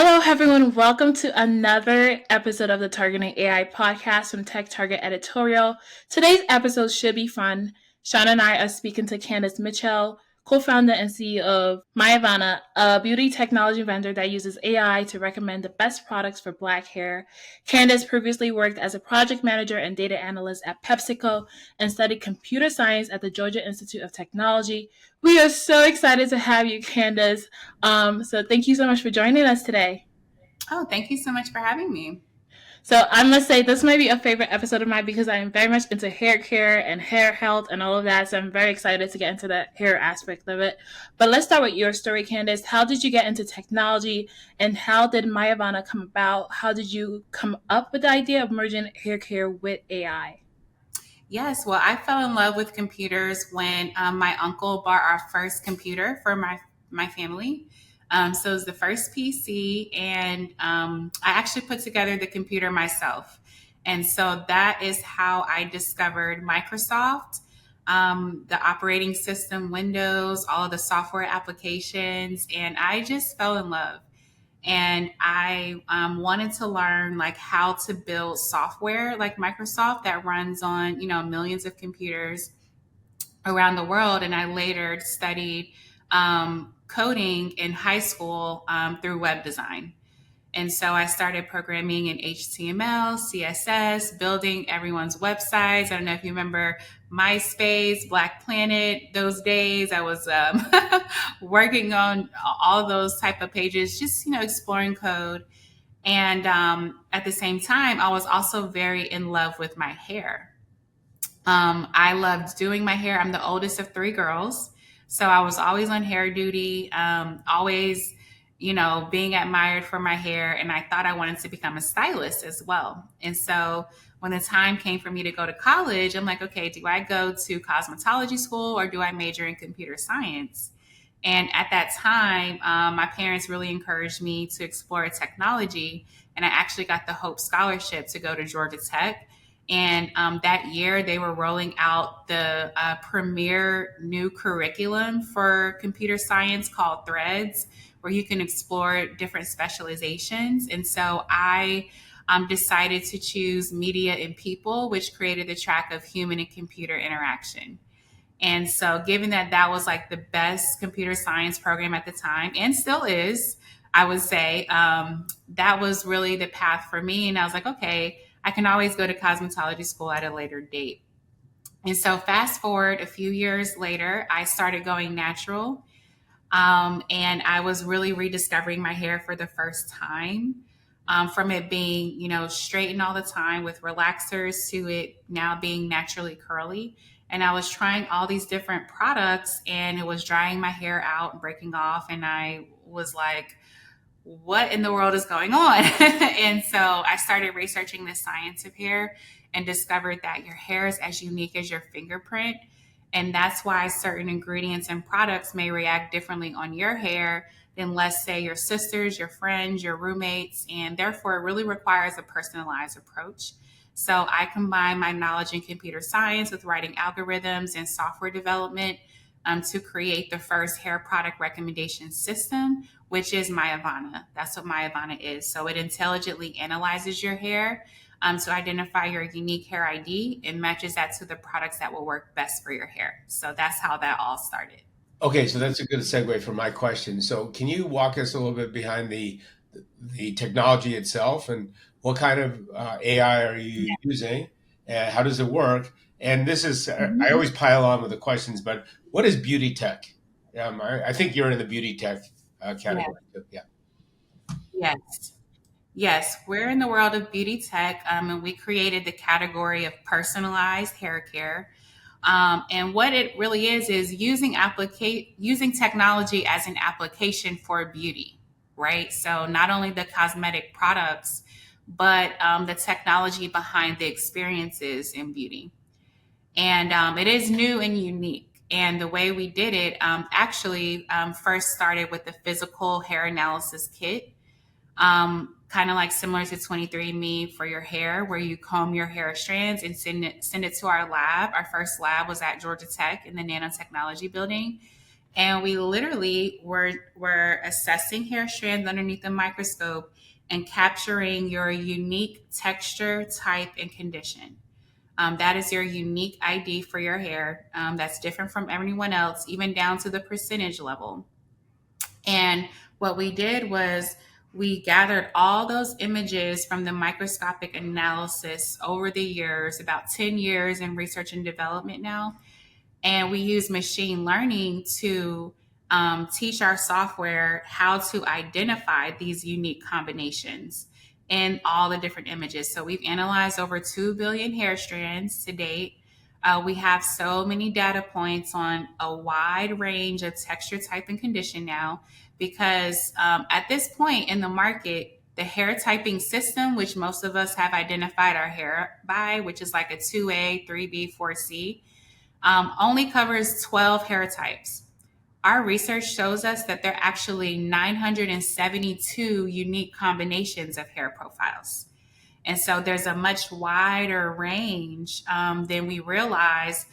Hello, everyone. Welcome to another episode of the Targeting AI podcast from Tech Target Editorial. Today's episode should be fun. Shaun and I are speaking to Candace Mitchell, co-founder and CEO of MYAVANA, a beauty technology vendor that uses AI to recommend the best products for Black hair. Candace previously worked as a project manager and data analyst at PepsiCo and studied computer science at the Georgia Institute of Technology. We are so excited to have you, Candace. So thank you so much for joining us today. Oh, thank you so much for having me. So I must say this might be a favorite episode of mine because I am very much into hair care and hair health and all of that. So I'm very excited to get into the hair aspect of it. But let's start with your story, Candace. How did you get into technology and how did MYAVANA come about? How did you come up with the idea of merging hair care with AI? Yes, well, I fell in love with computers when my uncle bought our first computer for my family. So it was the first PC, and I actually put together the computer myself. And so that is how I discovered Microsoft, the operating system, Windows, all of the software applications, and I just fell in love. And I wanted to learn like how to build software like Microsoft that runs on millions of computers around the world. And I later studied coding in high school through web design. And so I started programming in HTML, CSS, building everyone's websites. I don't know if you remember MySpace, Black Planet, those days. I was working on all those type of pages, just, exploring code. And at the same time, I was also very in love with my hair. I loved doing my hair. I'm the oldest of three girls. So I was always on hair duty, always, being admired for my hair. And I thought I wanted to become a stylist as well. And so when the time came for me to go to college, I'm like, okay, do I go to cosmetology school or do I major in computer science? And at that time, my parents really encouraged me to explore technology. And I actually got the Hope Scholarship to go to Georgia Tech. And that year, they were rolling out the premier new curriculum for computer science called Threads, where you can explore different specializations. And so I decided to choose media and people, which created the track of human and computer interaction. And so, given that that was like the best computer science program at the time, and still is, I would say, that was really the path for me. And I was like, okay, I can always go to cosmetology school at a later date. And so, fast forward a few years later, I started going natural. And I was really rediscovering my hair for the first time. From it being, straightened all the time with relaxers to it now being naturally curly. And I was trying all these different products and it was drying my hair out and breaking off. And I was like, what in the world is going on? And so I started researching the science of hair and discovered that your hair is as unique as your fingerprint. And that's why certain ingredients and products may react differently on your hair than, let's say, your sisters, your friends, your roommates. And therefore, it really requires a personalized approach. So I combine my knowledge in computer science with writing algorithms and software development to create the first hair product recommendation system, which is MYAVANA. That's what MYAVANA is. So it intelligently analyzes your hair to identify your unique hair ID and matches that to the products that will work best for your hair. So that's how that all started. Okay, so that's a good segue for my question. So can you walk us a little bit behind the technology itself and what kind of AI are you using and how does it work? And this is, I always pile on with the questions, but what is beauty tech? I think you're in the beauty tech Yeah. category too. Yeah. Yes. Yes, we're in the world of beauty tech, and we created the category of personalized hair care. And what it really is using technology as an application for beauty, right? So not only the cosmetic products, but the technology behind the experiences in beauty. And it is new and unique. And the way we did it actually first started with the physical hair analysis kit, kind of like similar to 23andMe for your hair, where you comb your hair strands and send it to our lab. Our first lab was at Georgia Tech in the nanotechnology building. And we literally were assessing hair strands underneath the microscope and capturing your unique texture, type, and condition. That is your unique ID for your hair. That's different from everyone else, even down to the percentage level. And what we did was we gathered all those images from the microscopic analysis over the years, about 10 years in research and development now. And we use machine learning to teach our software how to identify these unique combinations in all the different images. So we've analyzed over 2 billion hair strands to date. We have so many data points on a wide range of texture, type, and condition now, because at this point in the market, the hair typing system, which most of us have identified our hair by, which is like a 2A, 3B, 4C, only covers 12 hair types. Our research shows us that there are actually 972 unique combinations of hair profiles. And so there's a much wider range than we realize,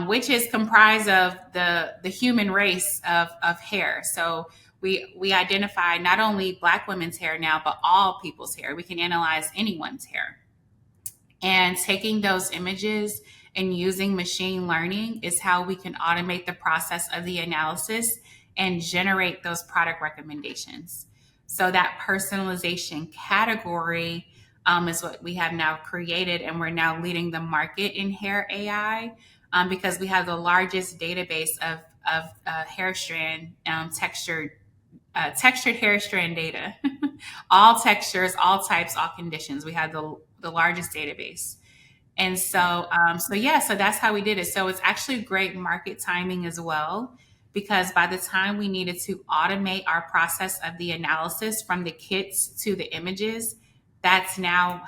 which is comprised of the human race of hair. So we identify not only Black women's hair now, but all people's hair. We can analyze anyone's hair. And taking those images and using machine learning is how we can automate the process of the analysis and generate those product recommendations. So that personalization category is what we have now created, and we're now leading the market in hair AI because we have the largest database of hair strand textured hair strand data. All textures, all types, all conditions. We have the largest database. And so that's how we did it. So it's actually great market timing as well, because by the time we needed to automate our process of the analysis from the kits to the images, that's now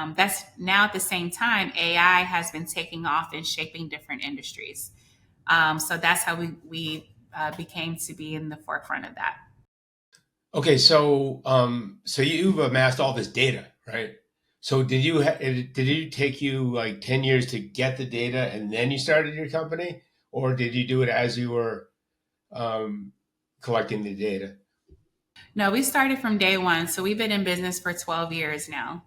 at the same time AI has been taking off and shaping different industries. So that's how we became to be in the forefront of that. Okay, so you've amassed all this data, right? So did it take you like 10 years to get the data and then you started your company, or did you do it as you were collecting the data? No, we started from day one. So we've been in business for 12 years now.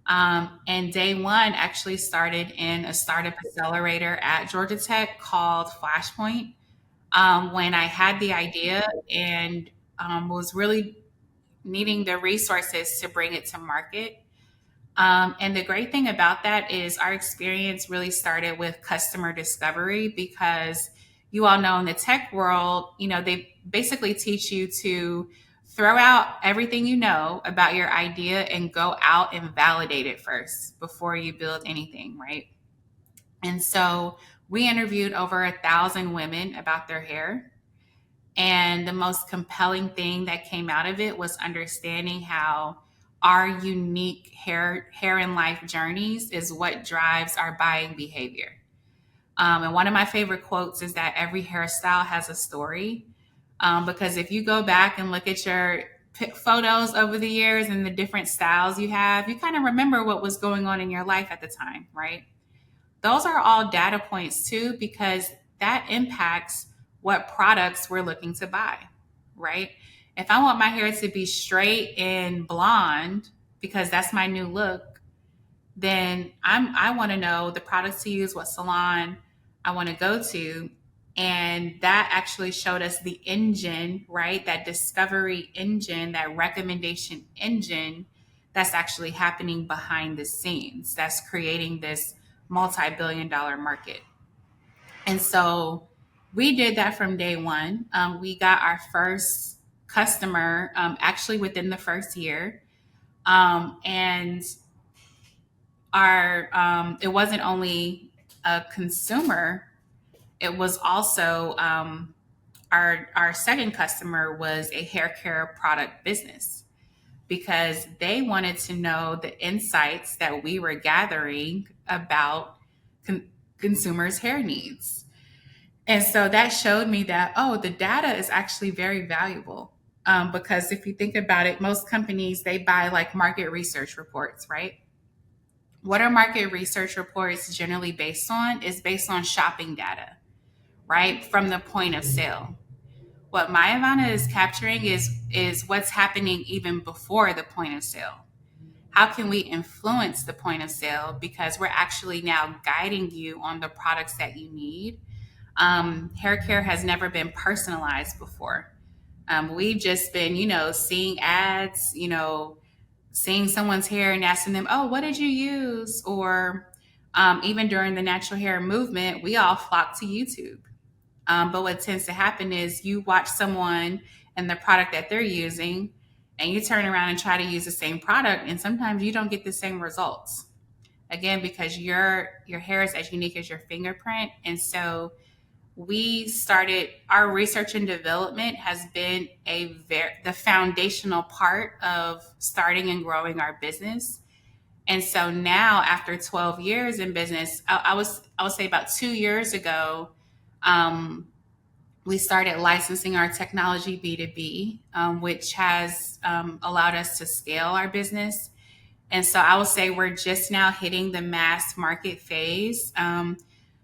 And day one actually started in a startup accelerator at Georgia Tech called Flashpoint. When I had the idea and was really needing the resources to bring it to market. And the great thing about that is our experience really started with customer discovery, because you all know in the tech world, they basically teach you to throw out everything you know about your idea and go out and validate it first before you build anything, right? And so we interviewed over 1,000 women about their hair. And the most compelling thing that came out of it was understanding how our unique hair and life journeys is what drives our buying behavior. And one of my favorite quotes is that every hairstyle has a story. Because if you go back and look at your photos over the years and the different styles you have, you kind of remember what was going on in your life at the time, right? Those are all data points too, because that impacts what products we're looking to buy, right? If I want my hair to be straight and blonde because that's my new look, then I want to know the products to use, what salon I want to go to. And that actually showed us the engine, right? That discovery engine, that recommendation engine that's actually happening behind the scenes, that's creating this multi-billion-dollar market. And so we did that from day one. We got our first customer actually within the first year. And it wasn't only a consumer, it was also our second customer was a hair care product business, because they wanted to know the insights that we were gathering about consumers' hair needs. And so that showed me that, the data is actually very valuable. Because if you think about it, most companies, they buy like market research reports, right? What are market research reports generally based on? Is based on shopping data, right? From the point of sale. What MYAVANA is capturing is what's happening even before the point of sale. How can we influence the point of sale? Because we're actually now guiding you on the products that you need. Hair care has never been personalized before. We've just been, seeing ads, seeing someone's hair and asking them, oh, what did you use? Or even during the natural hair movement, we all flock to YouTube. But what tends to happen is you watch someone and the product that they're using, and you turn around and try to use the same product, and sometimes you don't get the same results. Again, because your hair is as unique as your fingerprint. And so we started our research and development has been the foundational part of starting and growing our business. And so now, after 12 years in business, I would say about 2 years ago, we started licensing our technology B2B, which has allowed us to scale our business. And so I would say we're just now hitting the mass market phase,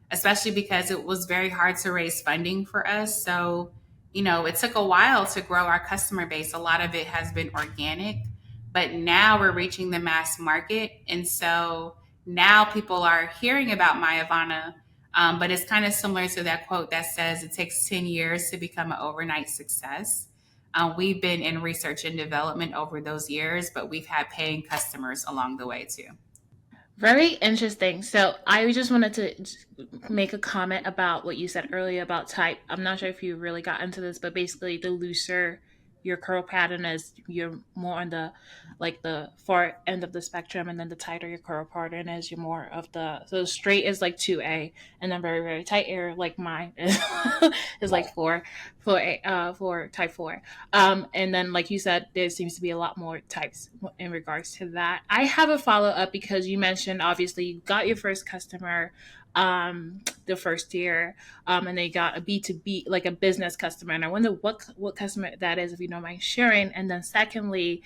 especially because it was very hard to raise funding for us. So, it took a while to grow our customer base. A lot of it has been organic, but now we're reaching the mass market. And so now people are hearing about MYAVANA, but it's kind of similar to that quote that says it takes 10 years to become an overnight success. We've been in research and development over those years, but we've had paying customers along the way too. Very interesting. So I just wanted to make a comment about what you said earlier about type. I'm not sure if you really got into this, but basically the looser your curl pattern is, you're more on the far end of the spectrum, and then the tighter your curl pattern is, you're more of so straight is like 2A, and then very, very tight hair like mine is like 4 for type 4. And then, like you said, there seems to be a lot more types in regards to that. I have a follow up because you mentioned obviously you got your first customer the first year, and they got a B2B, like a business customer. And I wonder what customer that is, if you don't mind sharing. And then secondly,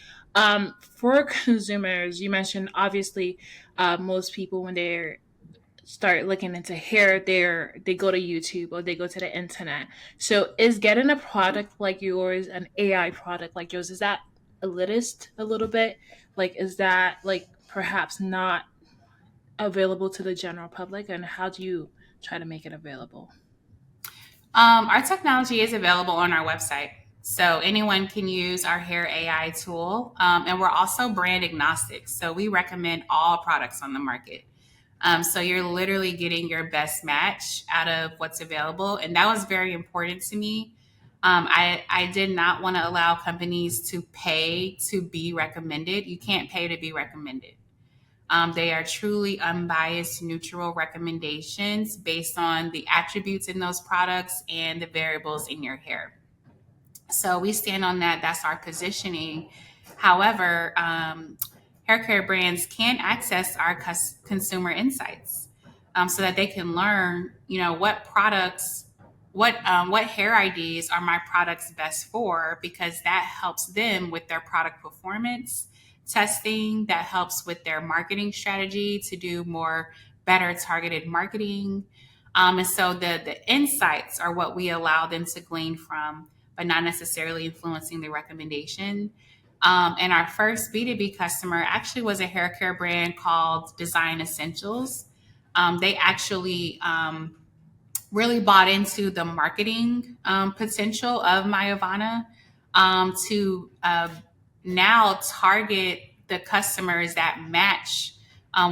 for consumers, you mentioned obviously most people, when they start looking into hair, they go to YouTube or they go to the internet. So is getting a product like yours, an AI product like yours, is that elitist a little bit? Like, is that like perhaps not available to the general public, and how do you try to make it available? Our technology is available on our website. So anyone can use our hair AI tool. And we're also brand agnostic. So we recommend all products on the market. So you're literally getting your best match out of what's available. And that was very important to me. I did not want to allow companies to pay to be recommended. You can't pay to be recommended. They are truly unbiased, neutral recommendations based on the attributes in those products and the variables in your hair. So we stand on that. That's our positioning. However, hair care brands can access our consumer insights so that they can learn, what products, what hair IDs are my products best for, because that helps them with their product performance testing, that helps with their marketing strategy to do better targeted marketing. And so the insights are what we allow them to glean from, but not necessarily influencing the recommendation. And our first B2B customer actually was a hair care brand called Design Essentials. They actually really bought into the marketing potential of MYAVANA to now target the customers that match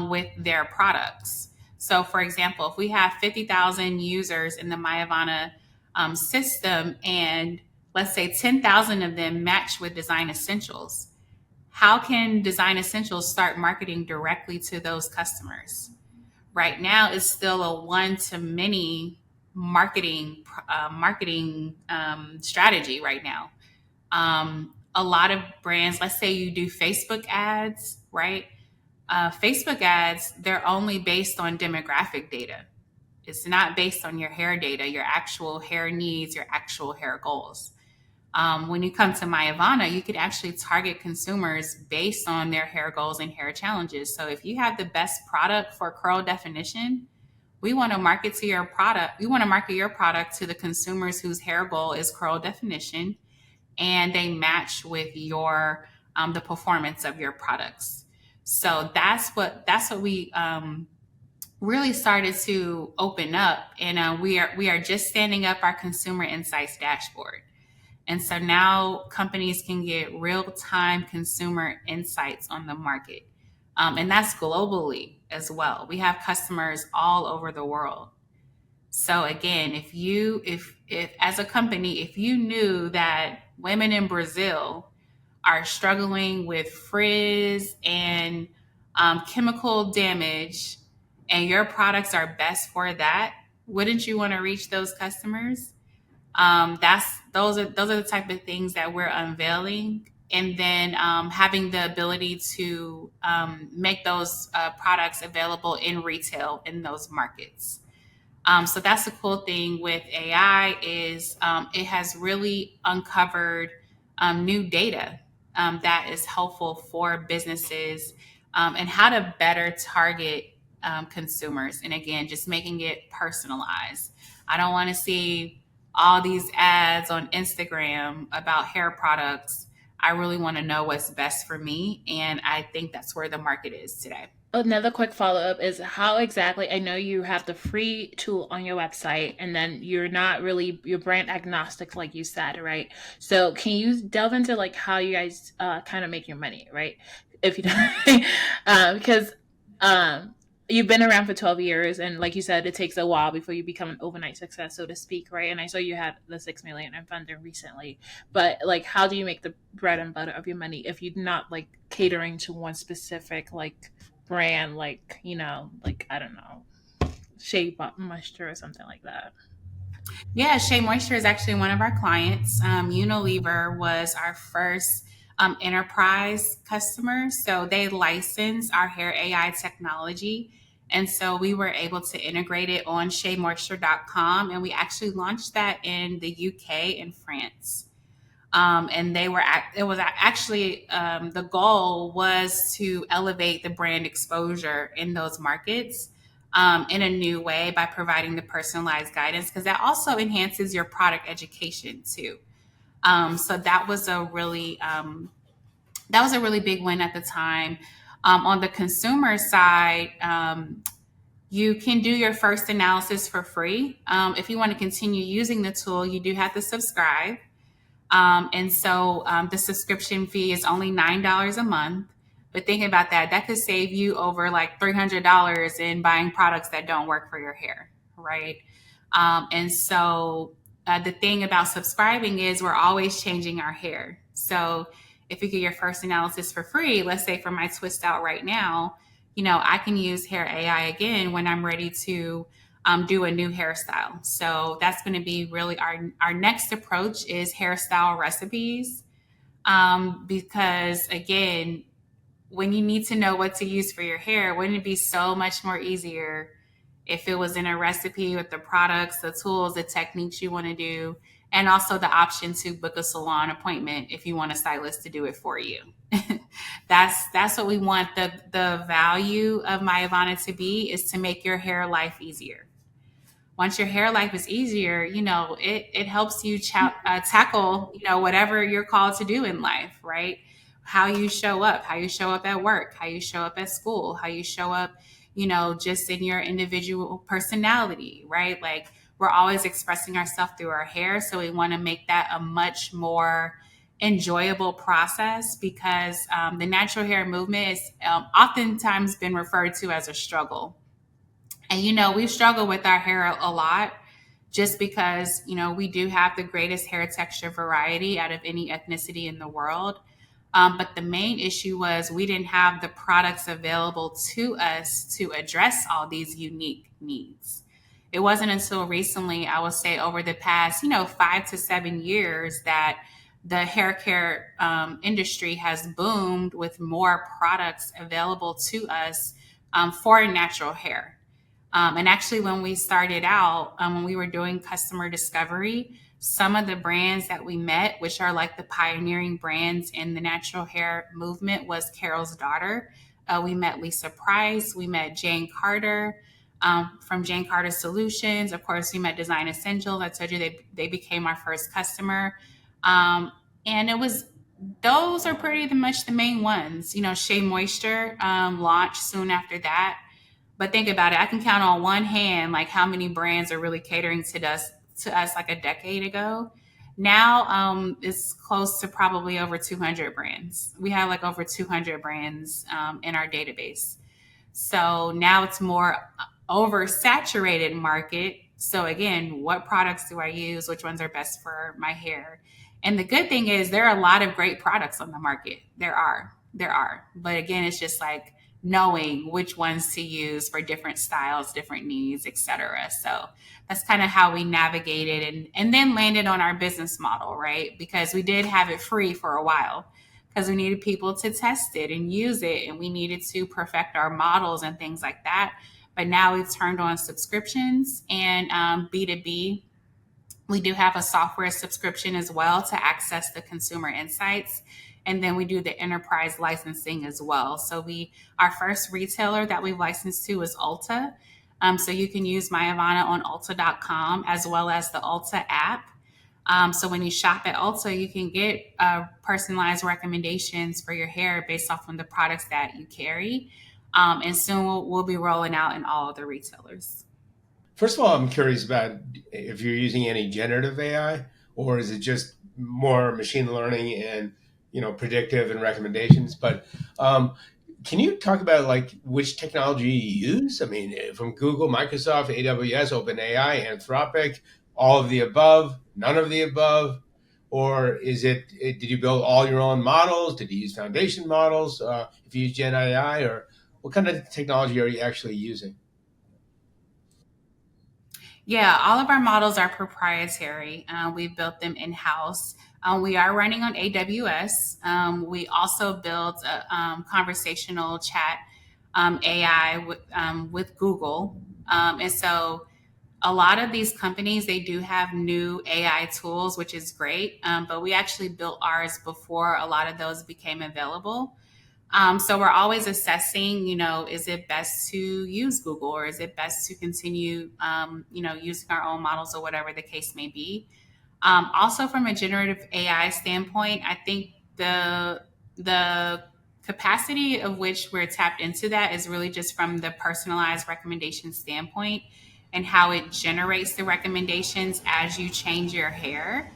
with their products. So, for example, if we have 50,000 users in the MYAVANA system, and let's say 10,000 of them match with Design Essentials, how can Design Essentials start marketing directly to those customers? Right now, it's still a one-to-many marketing strategy right now. A lot of brands, let's say you do Facebook ads, right? Facebook ads, they're only based on demographic data. It's not based on your hair data, your actual hair needs, your actual hair goals. When you come to MYAVANA, you could actually target consumers based on their hair goals and hair challenges. So if you have the best product for curl definition, We want to market to your product. We want to market your product to the consumers whose hair goal is curl definition, and they match with your the performance of your products. So that's what we really started to open up, and we are just standing up our consumer insights dashboard. And so now companies can get real time consumer insights on the market. And that's globally as well. We have customers all over the world. So again, if as a company, if you knew that women in Brazil are struggling with frizz and chemical damage, and your products are best for that, wouldn't you want to reach those customers? Those are the type of things that we're unveiling, and then having the ability to make those products available in retail in those markets. So that's the cool thing with AI is it has really uncovered new data that is helpful for businesses and how to better target consumers. And again, just making it personalized. I don't want to see all these ads on Instagram about hair products. I really want to know what's best for me. And I think that's where the market is today. Another quick follow up is how exactly, I know you have the free tool on your website, and then you're not really, you're brand agnostic, like you said, right? So can you delve into like how you guys kind of make your money, right? If you don't, because you've been around for 12 years, and like you said, it takes a while before you become an overnight success, so to speak, right? And I saw you had the 6 million in funding recently, but like how do you make the bread and butter of your money if you're not like catering to one specific like brand, like, you know, like, I don't know, Shea Moisture or something like that? Yeah, Shea Moisture is actually one of our clients. Unilever was our first enterprise customer. So they licensed our hair AI technology. And so we were able to integrate it on sheamoisture.com. And we actually launched that in the UK and France. And it was actually, the goal was to elevate the brand exposure in those markets in a new way by providing the personalized guidance, because that also enhances your product education too. So that was a really big win at the time. On the consumer side, you can do your first analysis for free. If you want to continue using the tool, you do have to subscribe. And so the subscription fee is only $9 a month. But think about that. That could save you over like $300 in buying products that don't work for your hair, right? And so the thing about subscribing is we're always changing our hair. So if you get your first analysis for free, let's say for my twist out right now, you know, I can use Hair AI again when I'm ready to do a new hairstyle. So that's going to be really our next approach is hairstyle recipes. Because again, when you need to know what to use for your hair, wouldn't it be so much more easier if it was in a recipe with the products, the tools, the techniques you want to do, and also the option to book a salon appointment if you want a stylist to do it for you. That's what we want the value of MYAVANA to be, is to make your hair life easier. Once your hair life is easier, you know, it helps you tackle, you know, whatever you're called to do in life, right? How you show up at work, how you show up at school, how you show up, you know, just in your individual personality, right? Like we're always expressing ourselves through our hair. So we want to make that a much more enjoyable process, because the natural hair movement is oftentimes been referred to as a struggle. And, you know, we struggle with our hair a lot just because, you know, we do have the greatest hair texture variety out of any ethnicity in the world. But the main issue was we didn't have the products available to us to address all these unique needs. It wasn't until recently, I would say over the past, you know, 5 to 7 years, that the hair care industry has boomed with more products available to us for natural hair. And actually, when we started out, when we were doing customer discovery, some of the brands that we met, which are like the pioneering brands in the natural hair movement, was Carol's Daughter. We met Lisa Price. We met Jane Carter. from Jane Carter Solutions. Of course, we met Design Essentials. I told you they became our first customer. And it was, those are pretty much the main ones. Shea Moisture launched soon after that. But think about it, I can count on one hand like how many brands are really catering to us like a decade ago. Now it's close to probably over 200 brands. We have like over 200 brands in our database. So now it's more oversaturated market. So again, what products do I use? Which ones are best for my hair? And the good thing is there are a lot of great products on the market. There are. But again, it's just like knowing which ones to use for different styles, different needs, etc. So that's kind of how we navigated and then landed on our business model, right? Because we did have it free for a while because we needed people to test it and use it, and we needed to perfect our models and things like that. But now we've turned on subscriptions and B2B. We do have a software subscription as well to access the consumer insights. And then we do the enterprise licensing as well. So our first retailer that we've licensed to is Ulta. So you can use MYAVANA on Ulta.com as well as the Ulta app. So when you shop at Ulta, you can get personalized recommendations for your hair based off of the products that you carry. And soon we'll be rolling out in all of the retailers. First of all, I'm curious about if you're using any generative AI, or is it just more machine learning and predictive and recommendations? But can you talk about like which technology you use? I mean, from Google, Microsoft, AWS, OpenAI, Anthropic, all of the above, none of the above, or did you build all your own models? Did you use foundation models? If you use Gen AI, or what kind of technology are you actually using? Yeah, all of our models are proprietary. We built them in house. We are running on AWS. We also built a conversational chat AI with Google. And so a lot of these companies, they do have new AI tools, which is great. But we actually built ours before a lot of those became available. So we're always assessing, is it best to use Google or is it best to continue, using our own models or whatever the case may be. Also, from a generative AI standpoint, I think the capacity of which we're tapped into that is really just from the personalized recommendation standpoint and how it generates the recommendations as you change your hair.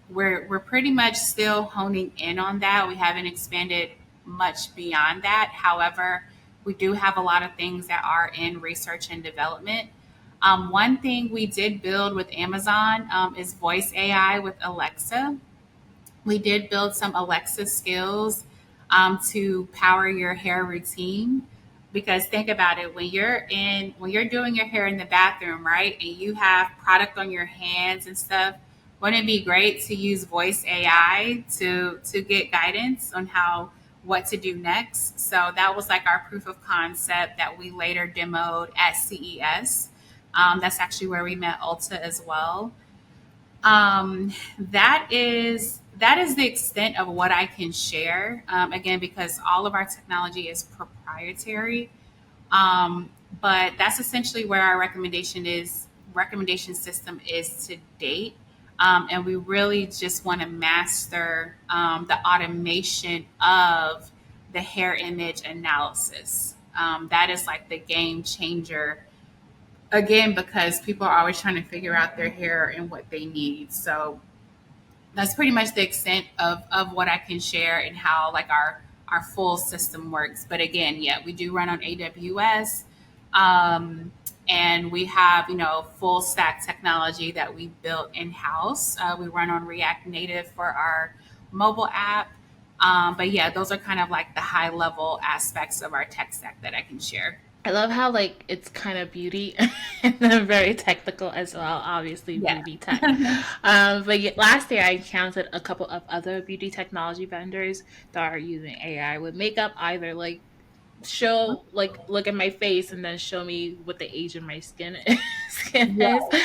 We're pretty much still honing in on that. We haven't expanded much beyond that. However, we do have a lot of things that are in research and development. One thing we did build with Amazon is voice AI with Alexa. We did build some Alexa skills to power your hair routine. Because think about it, when you're doing your hair in the bathroom, right, and you have product on your hands and stuff, wouldn't it be great to use voice AI to get guidance on what to do next? So that was like our proof of concept that we later demoed at CES. That's actually where we met Ulta as well. That is the extent of what I can share. Again, because all of our technology is proprietary. But that's essentially where our recommendation system is to date. And we really just want to master the automation of the hair image analysis. That is like the game changer. Again, because people are always trying to figure out their hair and what they need. So that's pretty much the extent of what I can share and how like our full system works. But again, yeah, we do run on AWS. And we have, full stack technology that we built in house. We run on React Native for our mobile app. But yeah, those are kind of like the high level aspects of our tech stack that I can share. I love how like it's kind of beauty and then very technical as well. Obviously, Yeah. beauty tech. Last year I encountered a couple of other beauty technology vendors that are using AI with makeup, either like show like look at my face and then show me what the age of my skin Yeah. is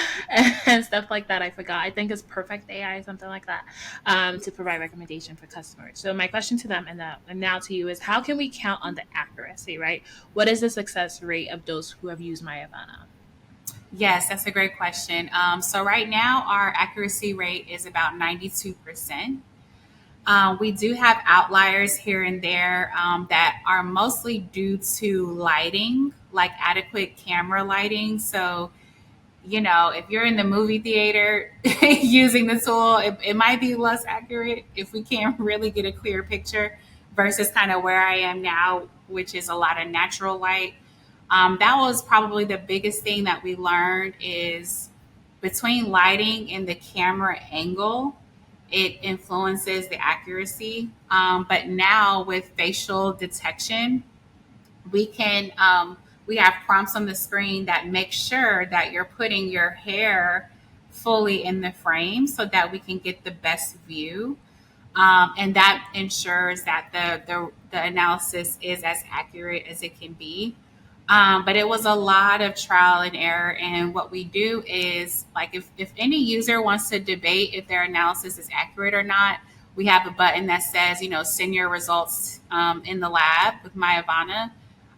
and stuff like that. I forgot. I think it's Perfect AI, something like that, to provide recommendation for customers. So my question to them and now to you is, how can we count on the accuracy, right? What is the success rate of those who have used MyAvana? Yes, that's a great question. So right now, our accuracy rate is about 92%. We do have outliers here and there that are mostly due to lighting, like adequate camera lighting. So, if you're in the movie theater using the tool, it might be less accurate if we can't really get a clear picture versus kind of where I am now, which is a lot of natural light. That was probably the biggest thing that we learned is between lighting and the camera angle, it influences the accuracy. But now with facial detection, we can we have prompts on the screen that make sure that you're putting your hair fully in the frame so that we can get the best view. And that ensures that the analysis is as accurate as it can be. But it was a lot of trial and error. And what we do is, like, if any user wants to debate if their analysis is accurate or not, we have a button that says, send your results in the lab with MyAvana.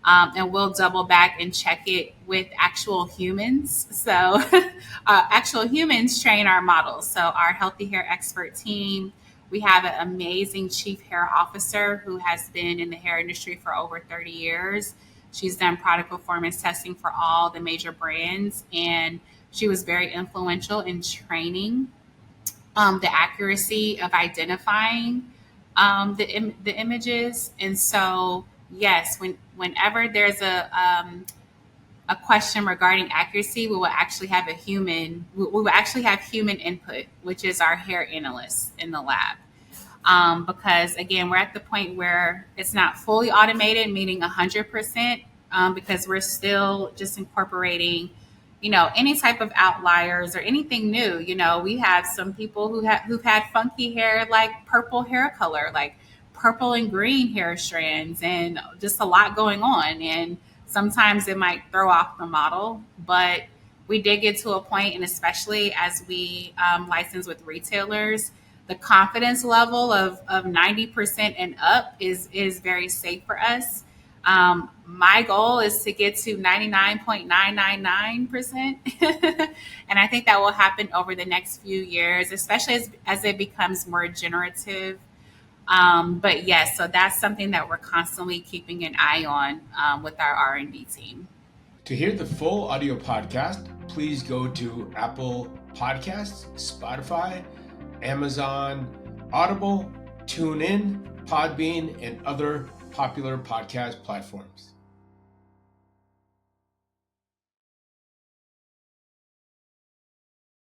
And we'll double back and check it with actual humans. So, actual humans train our models. So, our healthy hair expert team, we have an amazing chief hair officer who has been in the hair industry for over 30 years. She's done product performance testing for all the major brands, and she was very influential in training the accuracy of identifying the images. And so, yes, whenever there's a question regarding accuracy, we will actually have we will actually have human input, which is our hair analyst in the lab. Because again, we're at the point where it's not fully automated, meaning 100%, because we're still just incorporating, any type of outliers or anything new. We have some people who've had funky hair, like purple hair color, like purple and green hair strands, and just a lot going on. And sometimes it might throw off the model, but we did get to a point, and especially as we license with retailers, the confidence level of 90% and up is very safe for us. My goal is to get to 99.999%. And I think that will happen over the next few years, especially as it becomes more generative. But yes, so that's something that we're constantly keeping an eye on with our R&D team. To hear the full audio podcast, please go to Apple Podcasts, Spotify, Amazon, Audible, TuneIn, Podbean, and other popular podcast platforms.